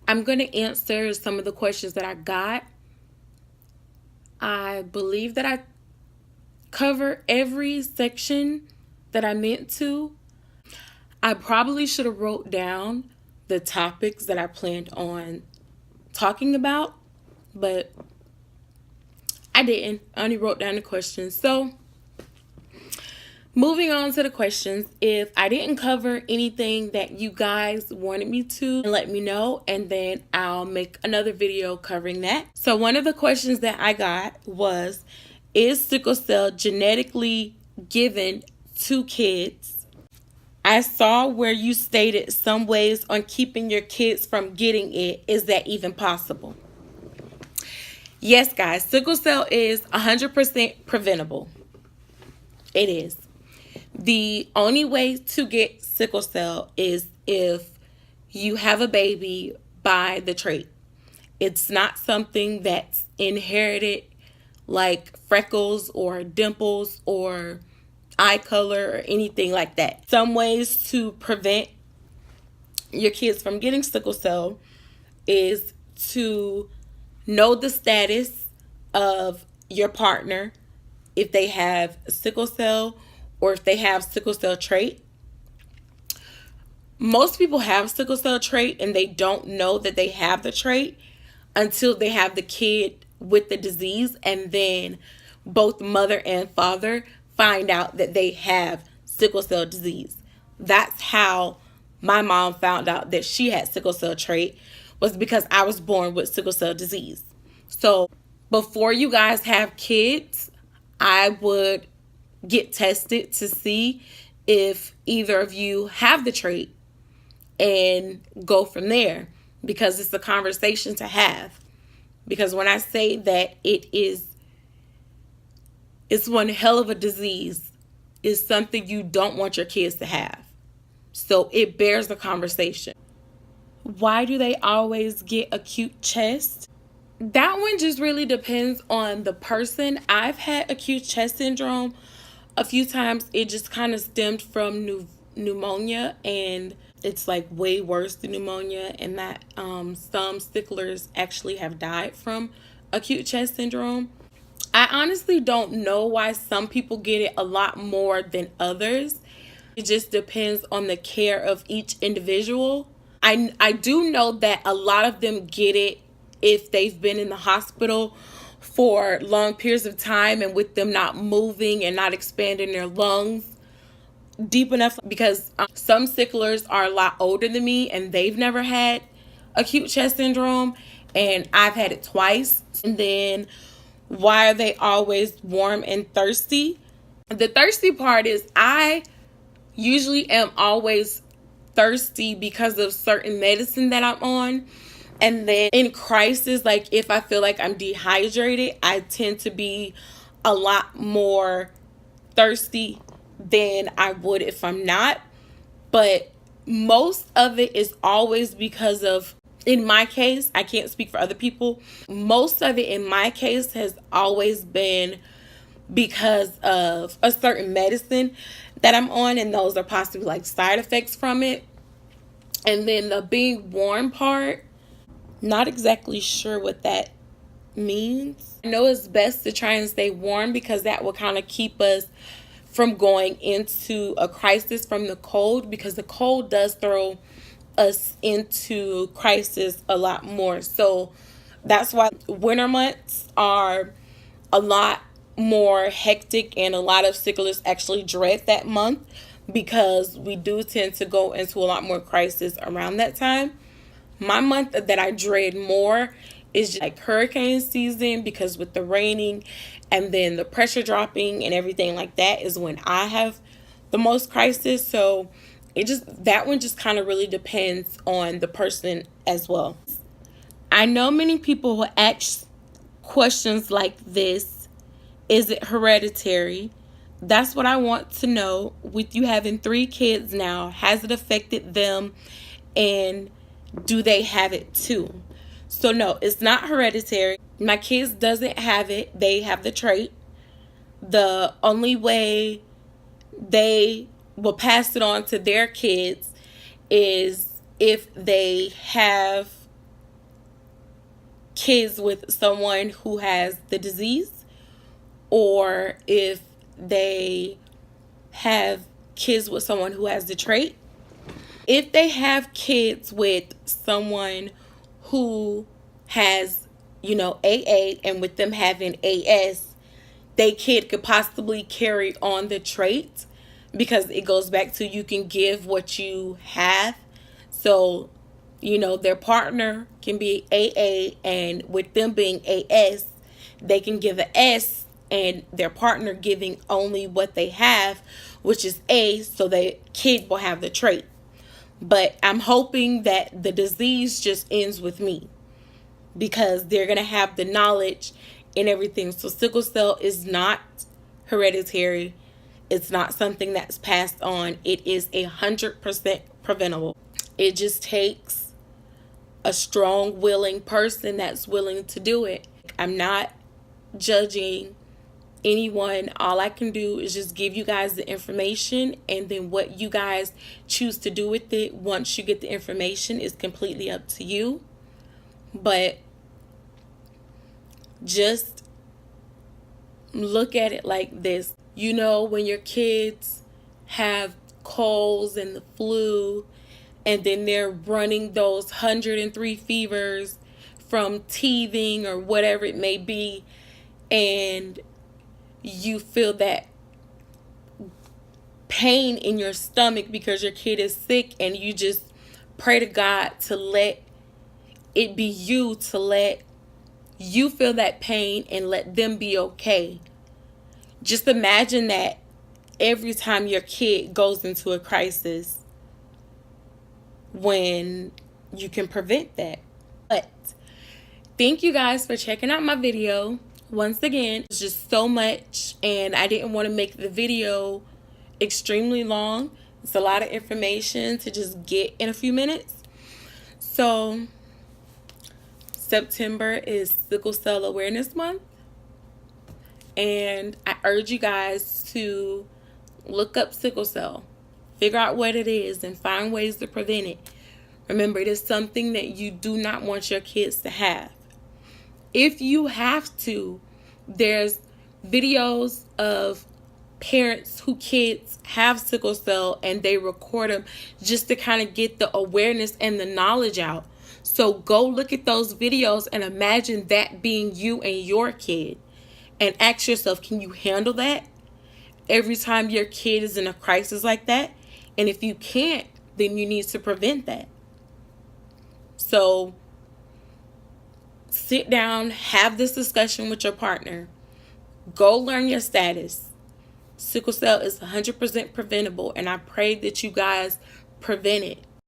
I'm going to answer some of the questions that I got. I believe that I cover every section that I meant to. I probably should have wrote down the topics that I planned on talking about, but I didn't. I only wrote down the questions. So, moving on to the questions. If I didn't cover anything that you guys wanted me to, let me know, and then I'll make another video covering that. So, one of the questions that I got was, is sickle cell genetically given to kids? I saw where you stated some ways on keeping your kids from getting it. Is that even possible? Yes, guys, sickle cell is 100% preventable. It is. The only way to get sickle cell is if you have a baby by the trait. It's not something that's inherited like freckles or dimples or eye color or anything like that. Some ways to prevent your kids from getting sickle cell is to know the status of your partner, if they have sickle cell or if they have sickle cell trait. Most people have sickle cell trait and they don't know that they have the trait until they have the kid with the disease, and then both mother and father find out that they have sickle cell disease. That's how my mom found out that she had sickle cell trait, was because I was born with sickle cell disease. So before you guys have kids, I would get tested to see if either of you have the trait and go from there, because it's a conversation to have. Because when I say that it's one hell of a disease, it's something you don't want your kids to have. So it bears the conversation. Why do they always get acute chest? That one just really depends on the person. I've had acute chest syndrome a few times. It just kind of stemmed from pneumonia, and it's like way worse than pneumonia, and that some sicklers actually have died from acute chest syndrome. I honestly don't know why some people get it a lot more than others. It just depends on the care of each individual. I do know that a lot of them get it if they've been in the hospital for long periods of time, and with them not moving and not expanding their lungs deep enough, because some sicklers are a lot older than me and they've never had acute chest syndrome, and I've had it twice. And then, why are they always warm and thirsty? The thirsty part is I usually am always thirsty because of certain medicine that I'm on. And then in crisis, like if I feel like I'm dehydrated, I tend to be a lot more thirsty than I would if I'm not. But most of it is always because of, in my case, I can't speak for other people, most of it in my case has always been because of a certain medicine that I'm on, and those are possibly like side effects from it. And then the being warm part, not exactly sure what that means. I know it's best to try and stay warm because that will kind of keep us from going into a crisis from the cold, because the cold does throw us into crisis a lot more. So that's why winter months are a lot more hectic, and a lot of sicklers actually dread that month, because we do tend to go into a lot more crisis around that time. My month that I dread more is just like hurricane season, because with the raining and then the pressure dropping and everything like that is when I have the most crisis. So that one just kind of really depends on the person as well. I know many people will ask questions like this. Is it hereditary? That's what I want to know. With you having 3 kids now, has it affected them, and do they have it too? So no, it's not hereditary. My kids doesn't have it. They have the trait. The only way they will pass it on to their kids is if they have kids with someone who has the disease, or if they have kids with someone who has the trait. If they have kids with someone who has, AA, and with them having AS, they kid could possibly carry on the trait, because it goes back to you can give what you have. So, their partner can be AA, and with them being AS, they can give an S, and their partner giving only what they have, which is A, so the kid will have the trait. But I'm hoping that the disease just ends with me, because they're going to have the knowledge and everything. So sickle cell is not hereditary. It's not something that's passed on. It is 100% preventable. It just takes a strong, willing person that's willing to do it. I'm not judging anyone. All I can do is just give you guys the information, and then what you guys choose to do with it once you get the information is completely up to you. But just look at it like this. When your kids have colds and the flu, and then they're running those 103 fevers from teething or whatever it may be, and you feel that pain in your stomach because your kid is sick, and you just pray to God to let it be you, to let you feel that pain and let them be okay. Just imagine that every time your kid goes into a crisis, when you can prevent that. But thank you guys for checking out my video. Once again, it's just so much, and I didn't want to make the video extremely long. It's a lot of information to just get in a few minutes. So September is Sickle Cell Awareness Month, and I urge you guys to look up sickle cell, figure out what it is, and find ways to prevent it. Remember, it is something that you do not want your kids to have. If you have to, there's videos of parents who kids have sickle cell, and they record them just to kind of get the awareness and the knowledge out. So go look at those videos and imagine that being you and your kid, and ask yourself, can you handle that every time your kid is in a crisis like that? And if you can't, then you need to prevent that. So sit down, have this discussion with your partner. Go learn your status. Sickle cell is 100% preventable, and I pray that you guys prevent it.